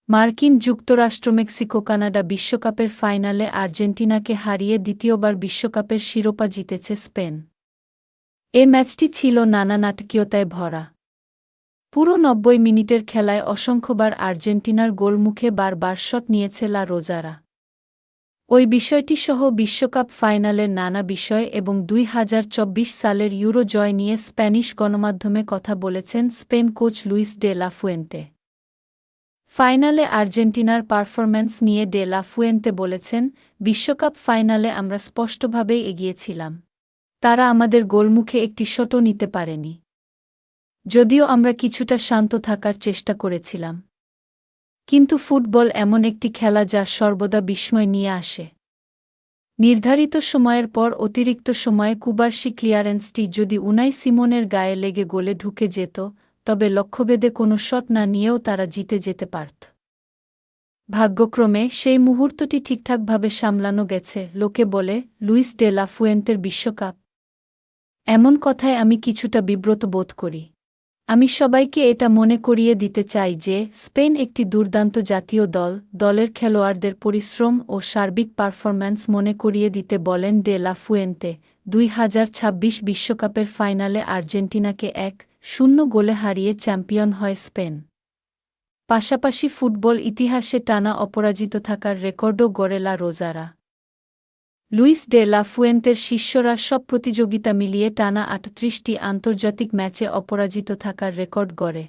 মার্কিন যুক্তরাষ্ট্র Mexico Canada বিশ্বকাপের ফাইনালে আর্জেন্টিনাকে হারিয়ে দ্বিতীয়বার বিশ্বকাপের শিরোপা জিতেছে স্পেন। এ ম্যাচটি ছিল নানা নাটকীয়তায় ভরা। পুরো ৯০ মিনিটের খেলায় অসংখ্যবার আর্জেন্টিনার গোলমুখে বারবার শট নিয়েছে লা রোজারা। ওই বিষয়টি সহ বিশ্বকাপ ফাইনালের নানা বিষয় এবং ২০২৪ সালের ইউরো জয় নিয়ে স্প্যানিশ গণমাধ্যমে কথা বলেছেন Spain coach Luis de la Fuente. ফাইনালে আর্জেন্টিনার পারফরম্যান্স নিয়ে ডে লা ফুয়েন্তে বলেছেন, বিশ্বকাপ ফাইনালে আমরা স্পষ্টভাবেই এগিয়েছিলাম। তারা আমাদের গোলমুখে একটি শটও নিতে পারেনি। যদিও আমরা কিছুটা শান্ত থাকার চেষ্টা করেছিলাম। কিন্তু ফুটবল এমন একটি খেলা যা সর্বদা বিস্ময় নিয়ে আসে। নির্ধারিত সময়ের পর অতিরিক্ত সময়ে কুবার্সি ক্লিয়ারেন্সটি যদি উনাই সিমোনের গায়ে লেগে গোলে ঢুকে যেত, তবে লক্ষ্যভেদে কোনো শট না নিয়েও তারা জিতে যেতে পারত। ভাগ্যক্রমে সেই মুহূর্তটি ঠিকঠাকভাবে সামলানো গেছে। লোকে বলে, লুইস ডে লা ফুয়েন্তের বিশ্বকাপ। এমন কথায় আমি কিছুটা বিব্রত বোধ করি। আমি সবাইকে এটা মনে করিয়ে দিতে চাই যে, স্পেন একটি দুর্দান্ত জাতীয় দল। দলের খেলোয়াড়দের পরিশ্রম ও সার্বিক পারফরম্যান্স মনে করিয়ে দিতে বলেন ডে লা ফুয়েন্তে। ২০২৬ বিশ্বকাপের ফাইনালে আর্জেন্টিনাকে ১-০ গোলে হারিয়ে চ্যাম্পিয়ন হয় স্পেন। পাশাপাশি ফুটবল ইতিহাসে টানা অপরাজিত থাকার রেকর্ডও গড়ে লা রোজারা। লুইস ডে লা ফুয়েন্তের শিষ্যরা সব প্রতিযোগিতা মিলিয়ে টানা ৩৮টি আন্তর্জাতিক ম্যাচে অপরাজিত থাকার রেকর্ড গড়ে।